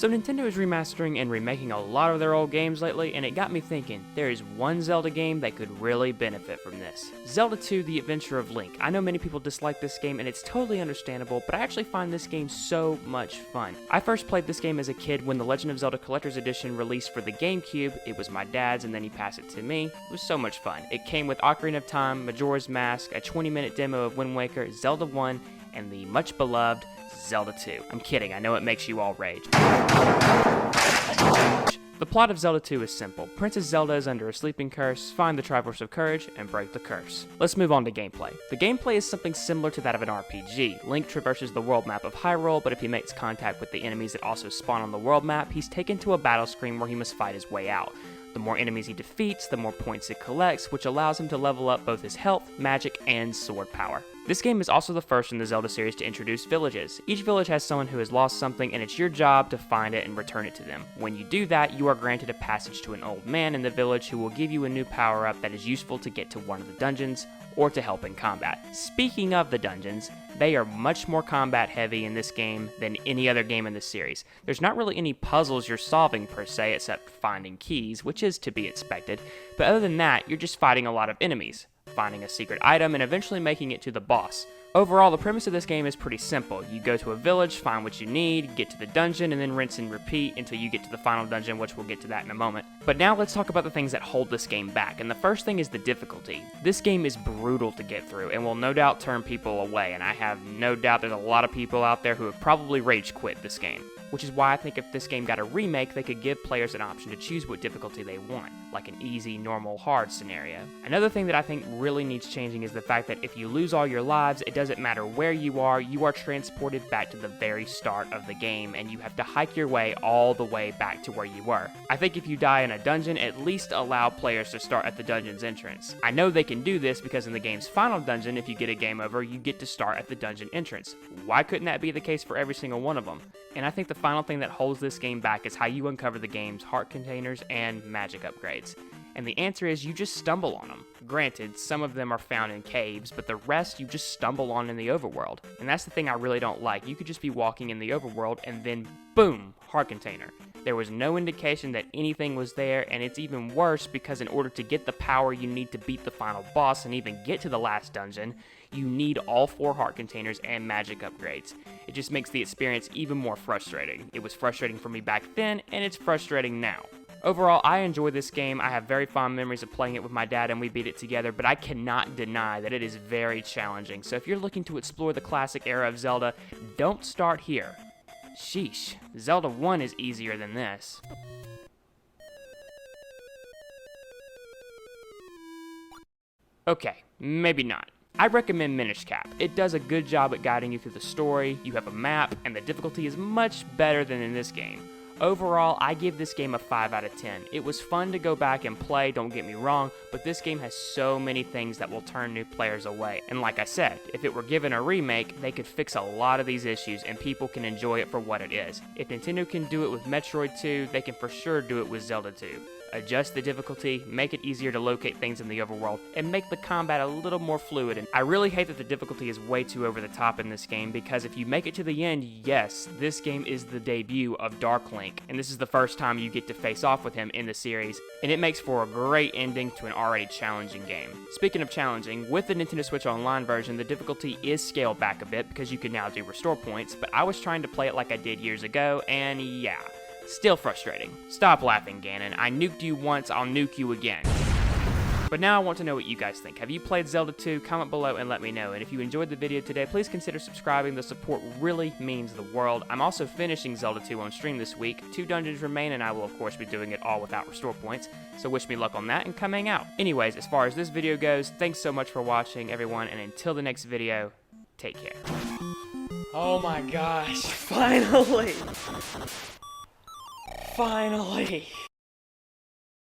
So Nintendo is remastering and remaking a lot of their old games lately, and it got me thinking, there is one Zelda game that could really benefit from this. Zelda 2: The Adventure of Link. I know many people dislike this game, and it's totally understandable, but I actually find this game so much fun. I first played this game as a kid when the Legend of Zelda Collector's Edition released for the GameCube. It was my dad's, and then he passed it to me. It was so much fun. It came with Ocarina of Time, Majora's Mask, a 20-minute demo of Wind Waker, Zelda 1, and the much beloved Zelda 2. I'm kidding, I know it makes you all rage. The plot of Zelda 2 is simple. Princess Zelda is under a sleeping curse, find the Triforce of Courage, and break the curse. Let's move on to gameplay. The gameplay is something similar to that of an RPG. Link traverses the world map of Hyrule, but if he makes contact with the enemies that also spawn on the world map, he's taken to a battle screen where he must fight his way out. The more enemies he defeats, the more points it collects, which allows him to level up both his health, magic, and sword power. This game is also the first in the Zelda series to introduce villages. Each village has someone who has lost something, and it's your job to find it and return it to them. When you do that, you are granted a passage to an old man in the village who will give you a new power-up that is useful to get to one of the dungeons, or to help in combat. Speaking of the dungeons, they are much more combat heavy in this game than any other game in the series. There's not really any puzzles you're solving per se, except finding keys, which is to be expected, but other than that, you're just fighting a lot of enemies, finding a secret item, and eventually making it to the boss. Overall, the premise of this game is pretty simple. You go to a village, find what you need, get to the dungeon, and then rinse and repeat until you get to the final dungeon, which we'll get to that in a moment. But now let's talk about the things that hold this game back, and the first thing is the difficulty. This game is brutal to get through, and will no doubt turn people away, and I have no doubt there's a lot of people out there who have probably rage quit this game. Which is why I think if this game got a remake, they could give players an option to choose what difficulty they want, like an easy, normal, hard scenario. Another thing that I think really needs changing is the fact that if you lose all your lives, it doesn't matter where you are transported back to the very start of the game, and you have to hike your way all the way back to where you were. I think if you die in a dungeon, at least allow players to start at the dungeon's entrance. I know they can do this because in the game's final dungeon, if you get a game over, you get to start at the dungeon entrance. Why couldn't that be the case for every single one of them? And I think the final thing that holds this game back is how you uncover the game's heart containers and magic upgrades. And the answer is you just stumble on them. Granted, some of them are found in caves, but the rest you just stumble on in the overworld. And that's the thing I really don't like. You could just be walking in the overworld and then boom, heart container. There was no indication that anything was there, and it's even worse because in order to get the power you need to beat the final boss and even get to the last dungeon, you need all 4 heart containers and magic upgrades. It just makes the experience even more frustrating. It was frustrating for me back then, and it's frustrating now. Overall, I enjoy this game. I have very fond memories of playing it with my dad and we beat it together, but I cannot deny that it is very challenging. So if you're looking to explore the classic era of Zelda, don't start here. Sheesh, Zelda 1 is easier than this. Okay, maybe not. I recommend Minish Cap. It does a good job at guiding you through the story, you have a map, and the difficulty is much better than in this game. Overall, I give this game a 5 out of 10. It was fun to go back and play, don't get me wrong, but this game has so many things that will turn new players away. And like I said, if it were given a remake, they could fix a lot of these issues and people can enjoy it for what it is. If Nintendo can do it with Metroid 2, they can for sure do it with Zelda 2. Adjust the difficulty, make it easier to locate things in the overworld, and make the combat a little more fluid. And I really hate that the difficulty is way too over the top in this game, because if you make it to the end, yes, this game is the debut of Dark Link, and this is the first time you get to face off with him in the series, and it makes for a great ending to an already challenging game. Speaking of challenging, with the Nintendo Switch Online version, the difficulty is scaled back a bit because you can now do restore points, but I was trying to play it like I did years ago, and yeah. Still frustrating. Stop laughing, Ganon. I nuked you once, I'll nuke you again. But now I want to know what you guys think. Have you played Zelda 2? Comment below and let me know. And if you enjoyed the video today, please consider subscribing. The support really means the world. I'm also finishing Zelda 2 on stream this week. 2 dungeons remain, and I will of course be doing it all without restore points. So wish me luck on that and come hang out. Anyways, as far as this video goes, thanks so much for watching, everyone. And until the next video, take care. Oh my gosh, finally! Finally!